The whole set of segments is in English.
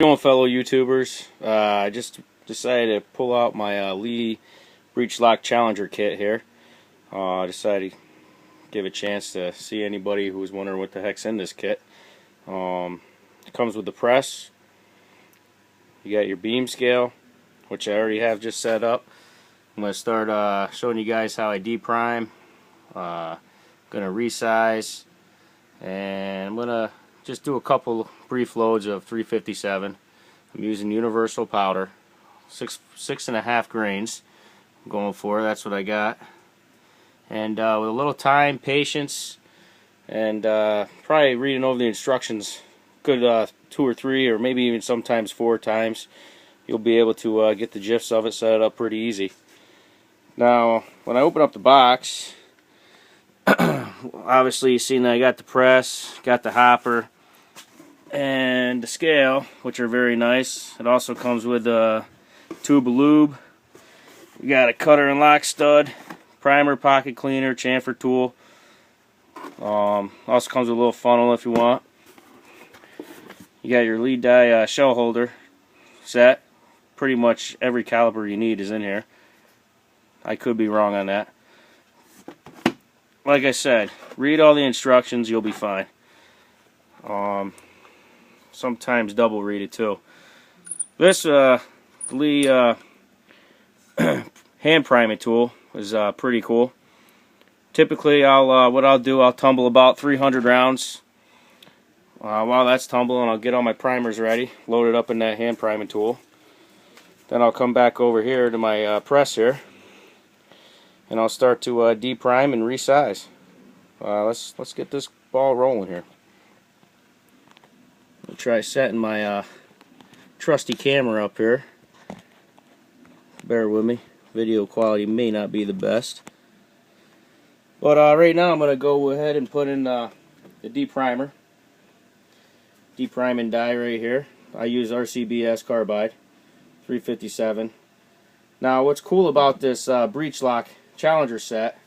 Going, fellow YouTubers? I just decided to pull out my Lee Breech Lock Challenger kit here. I decided to give a chance to see anybody who was wondering what the heck's in this kit. It comes with the press. You got your beam scale, which I already have just set up. I'm going to start showing you guys how I deprime. Going to resize, and I'm going to just do a couple brief loads of 357. I'm using universal powder, 6.5 grains. I'm going for, that's what I got. And with a little time, patience, and probably reading over the instructions, good 2 or 3 or maybe even sometimes 4 times, you'll be able to get the gist of it, set it up pretty easy. Now, when I open up the box, obviously you've seen that I got the press, got the hopper, and the scale, which are very nice. It also comes with a tube of lube. We got a cutter and lock stud, primer, pocket cleaner, chamfer tool. Also comes with a little funnel if you want. You got your lead die shell holder set. Pretty much every caliber you need is in here. I could be wrong on that. Like I said, read all the instructions, you'll be fine. Sometimes double read it too. This Lee hand priming tool is pretty cool. Typically, I'll tumble about 300 rounds. While that's tumbling, I'll get all my primers ready, load it up in that hand priming tool. Then I'll come back over here to my press here, and I'll start to deprime and resize. Let's get this ball rolling here. I'll try setting my trusty camera up here. Bear with me. Video quality may not be the best. But right now I'm going to go ahead and put in the deprimer. Depriming die right here. I use RCBS carbide, 357. Now what's cool about this Breech Lock Challenger set,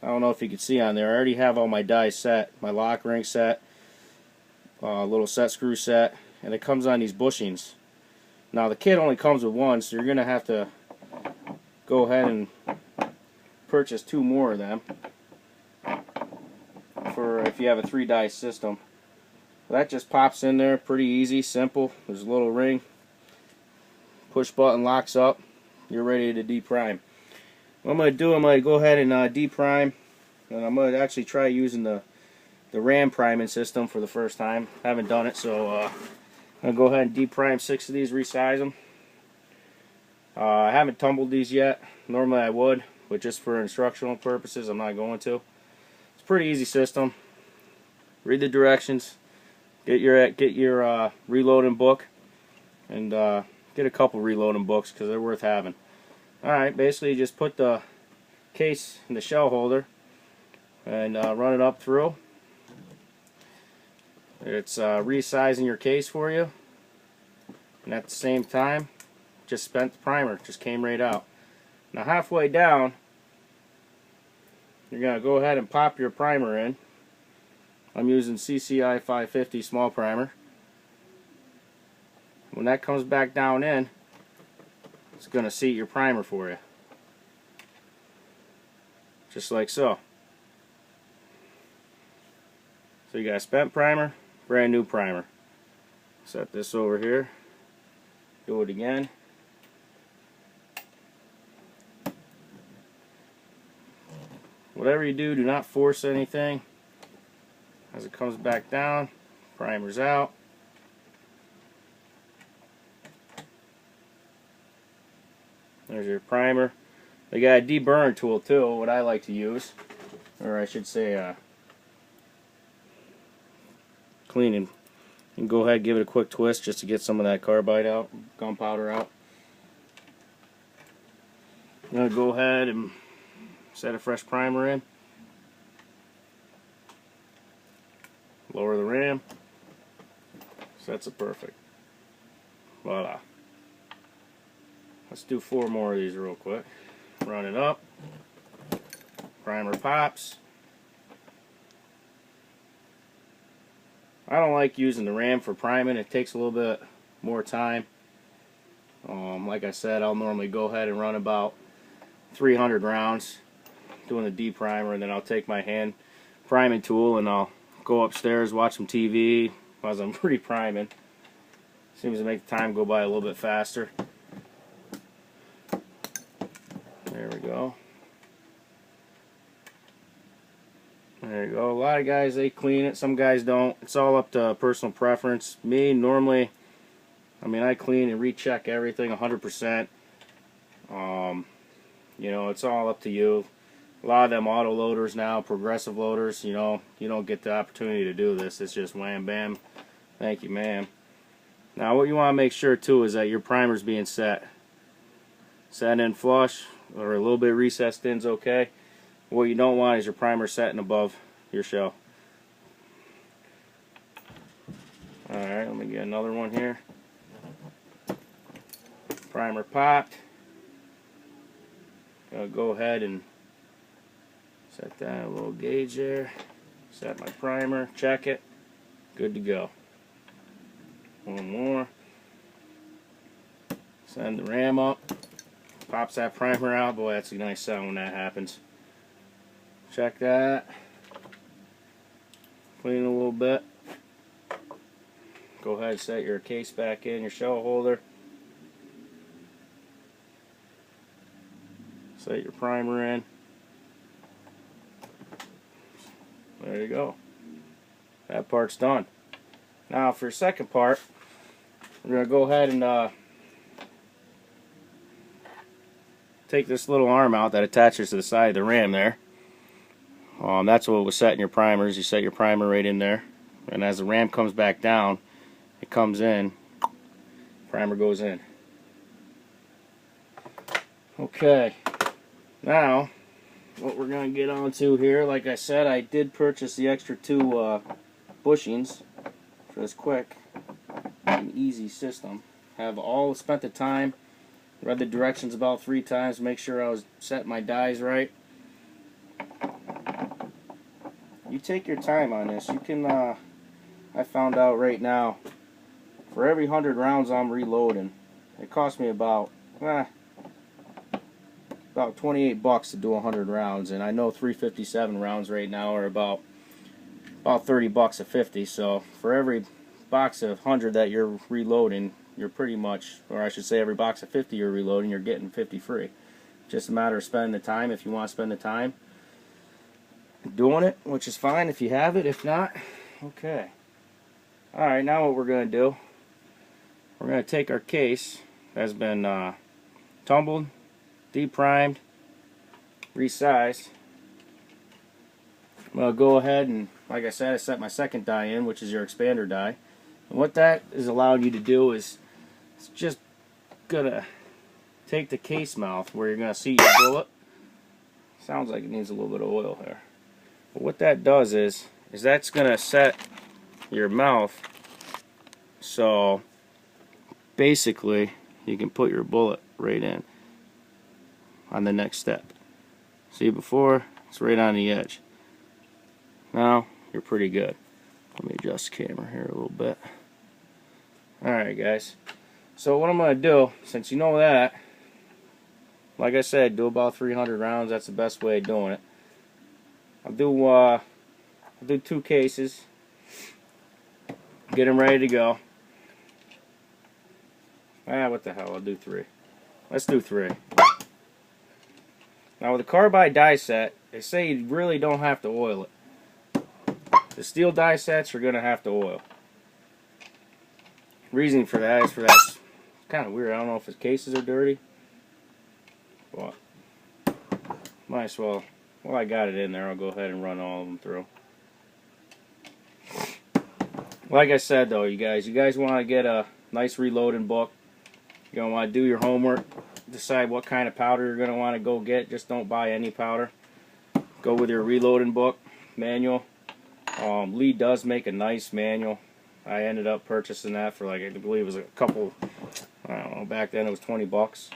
I don't know if you can see on there, I already have all my dies set. My lock ring set, little set screw set, and it comes on these bushings. Now the kit only comes with one, so you're going to have to go ahead and purchase 2 more of them for if you have a 3-die system. That just pops in there, pretty easy, simple. There's a little ring, push button locks up, you're ready to deprime. What I'm going to do, I'm going to go ahead and deprime, and I'm going to actually try using the RAM priming system for the first time. Haven't done it, so I'm going to go ahead and deprime 6 of these, resize them. I haven't tumbled these yet. Normally I would, but just for instructional purposes I'm not going to. It's a pretty easy system. Read the directions, get your reloading book, and get a couple reloading books because they're worth having. Alright, basically you just put the case in the shell holder and run it up through. It's resizing your case for you, and at the same time just spent the primer, just came right out. Now halfway down you're going to go ahead and pop your primer in. I'm using CCI 550 small primer. When that comes back down in, it's going to seat your primer for you, just like so. So you got a spent primer, brand new primer. Set this over here, do it again. Whatever you do, do not force anything. As it comes back down, primer's out. There's your primer. They got a deburr tool too, what I like to use, or I should say cleaning. You can go ahead and give it a quick twist just to get some of that carbide out, gunpowder out. I'm going to go ahead and set a fresh primer in. Lower the ram. Sets it perfect. Voila. Let's do 4 more of these real quick. Run it up. Primer pops. I don't like using the ram for priming. It takes a little bit more time. Like I said, I'll normally go ahead and run about 300 rounds doing the de-primer, and then I'll take my hand priming tool and I'll go upstairs, watch some TV as I'm re-priming. Seems to make the time go by a little bit faster. There we go. There you go. A lot of guys, they clean it. Some guys don't. It's all up to personal preference. Me, normally, I mean, I clean and recheck everything 100%. You know, it's all up to you. A lot of them auto loaders now, progressive loaders, you know, you don't get the opportunity to do this. It's just wham bam, thank you ma'am. Now what you want to make sure too is that your primer's being set in flush or a little bit recessed in's okay. What you don't want is your primer setting above your shell. Alright, let me get another one here. Primer popped. I'll go ahead and set that a little gauge there. Set my primer, check it. Good to go. One more. Send the ram up. Pops that primer out. Boy, that's a nice sound when that happens. Check that. Clean a little bit. Go ahead and set your case back in, your shell holder. Set your primer in. There you go. That part's done. Now for the second part, we're going to go ahead and take this little arm out that attaches to the side of the ram there. That's what was set in your primers. You set your primer right in there. And as the ram comes back down, it comes in, primer goes in. Okay. Now, what we're going to get onto here, like I said, I did purchase the extra 2 bushings for this quick and easy system. Have all spent the time, read the directions about 3 times, make sure I was setting my dies right. You take your time on this. You can, I found out right now, for every 100 rounds I'm reloading, it cost me about 28 bucks to do 100 rounds, and I know 357 rounds right now are about 30 bucks a 50. So for every box of 100 that you're reloading, you're pretty much, or I should say every box of 50 you're reloading, you're getting 50 free. Just a matter of spending the time. If you want to spend the time doing it, which is fine if you have it. If not, okay. Alright, now what we're going to do, we're going to take our case that's been tumbled, de-primed, resized. I'm going to go ahead and, like I said, I set my second die in, which is your expander die. And what that is allowing you to do is, it's just going to take the case mouth where you're going to see your bullet. Sounds like it needs a little bit of oil there. But what that does is that's going to set your mouth so basically you can put your bullet right in on the next step. See, before it's right on the edge. Now you're pretty good. Let me adjust the camera here a little bit. Alright guys, so what I'm going to do, since you know that, like I said, do about 300 rounds. That's the best way of doing it. I'll do 2 cases, get them ready to go. What the hell, I'll do 3. Let's do 3. Now with a carbide die set, they say you really don't have to oil it. The steel die sets you're going to have to oil. Reason for that is it's kind of weird. I don't know if his cases are dirty. But might as well, I got it in there, I'll go ahead and run all of them through. Like I said though, you guys want to get a nice reloading book. You're going to want to do your homework, decide what kind of powder you're going to want to go get. Just don't buy any powder. Go with your reloading book, manual. Lee does make a nice manual. I ended up purchasing that for like, I believe it was a couple, I don't know, back then it was 20 bucks.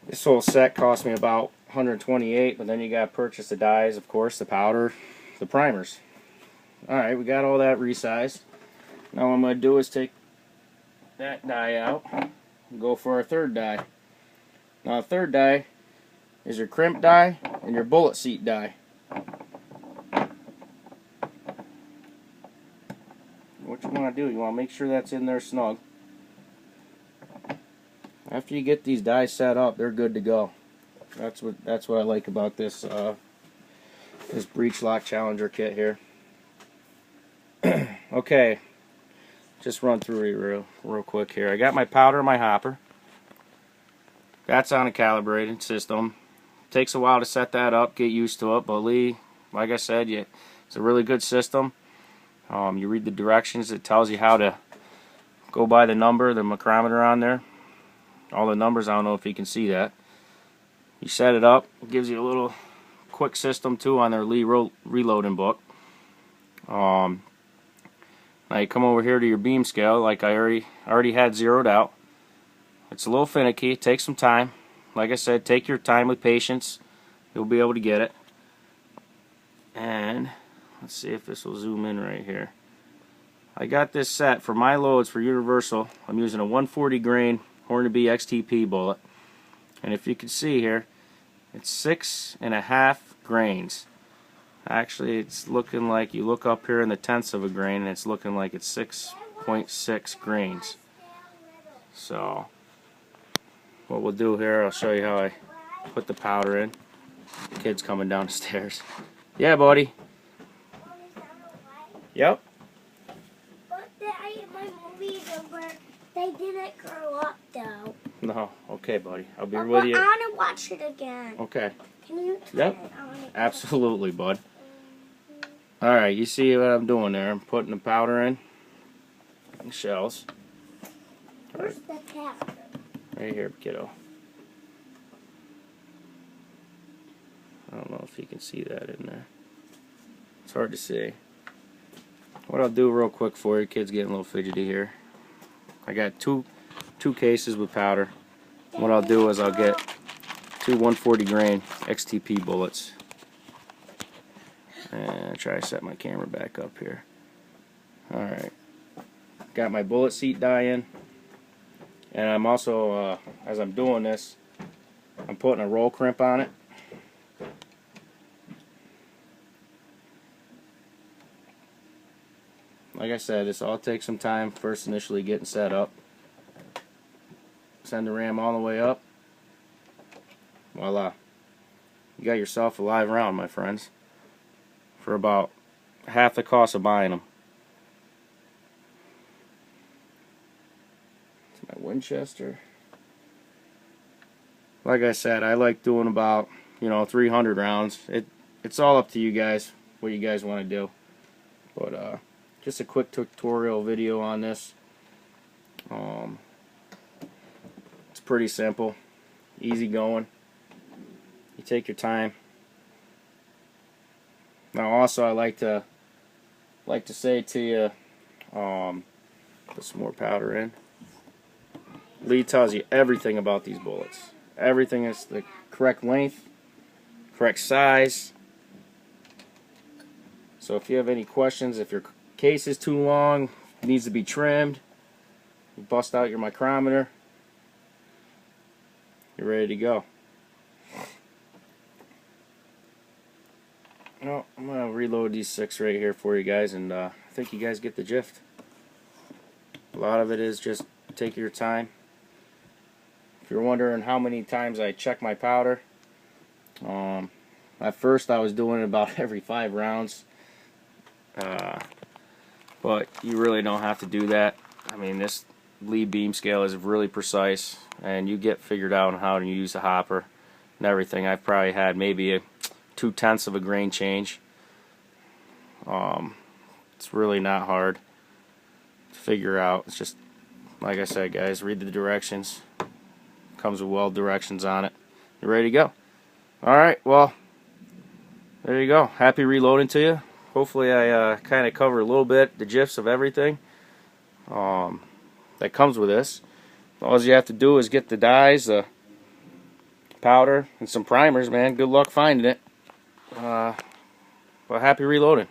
This whole set cost me about 128, but then you got to purchase the dies, of course, the powder, the primers. Alright, we got all that resized. Now what I'm going to do is take that die out. We'll go for our third die. Now, the third die is your crimp die and your bullet seat die. What you want to do, you want to make sure that's in there snug. After you get these dies set up, they're good to go. That's what I like about this this Breech Lock Challenger kit here. Okay, just run through it real quick here. I got my powder and my hopper. That's on a calibrated system. Takes a while to set that up, get used to it, but Lee, like I said, it's a really good system. You read the directions, it tells you how to go by the number, the micrometer on there. All the numbers, I don't know if you can see that. You set it up, it gives you a little quick system too on their Lee reloading book. Now you come over here to your beam scale, like I already had zeroed out. It's a little finicky, it takes some time. Like I said, take your time with patience. You'll be able to get it. And let's see if this will zoom in right here. I got this set for my loads for Universal. I'm using a 140 grain Hornby XTP bullet. And if you can see here, it's 6.5 grains. Actually, it's looking like, you look up here in the tenths of a grain, and it's looking like it's 6.6 grains. So, what we'll do here, I'll show you how I put the powder in. The kid's coming down the stairs. Yeah, buddy. Yep. But my movies are where they didn't grow up, though. No, okay, buddy. I'll be with you. I want to watch it again. Okay. Can you turn Yep. it on again? Absolutely, bud. Alright, you see what I'm doing there. I'm putting the powder in. The shells. Where's the powder? Right here, kiddo. I don't know if you can see that in there. It's hard to see. What I'll do real quick for you, kid's getting a little fidgety here. I got two cases with powder. What I'll do is I'll get two 140 grain XTP bullets. And try to set my camera back up here. Alright. Got my bullet seat die in. And I'm also, as I'm doing this, I'm putting a roll crimp on it. Like I said, this all takes some time first initially getting set up. Send the ram all the way up. Voila. You got yourself a live round, my friends. For about half the cost of buying them. It's my Winchester. Like I said, I like doing about, 300 rounds. It's all up to you guys, what you guys want to do. But just a quick tutorial video on this. It's pretty simple, easy going. You take your time. Now, also, I like to say to you, put some more powder in. Lee tells you everything about these bullets. Everything is the correct length, correct size. So if you have any questions, if your case is too long, it needs to be trimmed, you bust out your micrometer, you're ready to go. Well, I'm going to reload these 6 right here for you guys, and I think you guys get the gist. A lot of it is just take your time. If you're wondering how many times I check my powder, at first I was doing it about every 5 rounds. But you really don't have to do that. I mean, this Lee beam scale is really precise, and you get figured out on how to use the hopper and everything. I've probably had maybe a 0.2 of a grain change. It's really not hard to figure out. It's just, like I said, guys, read the directions. Comes with well directions on it. You're ready to go. Alright, well, there you go. Happy reloading to you. Hopefully I kind of cover a little bit the gifs of everything that comes with this. All you have to do is get the dies, the powder, and some primers, man. Good luck finding it. Well, happy reloading.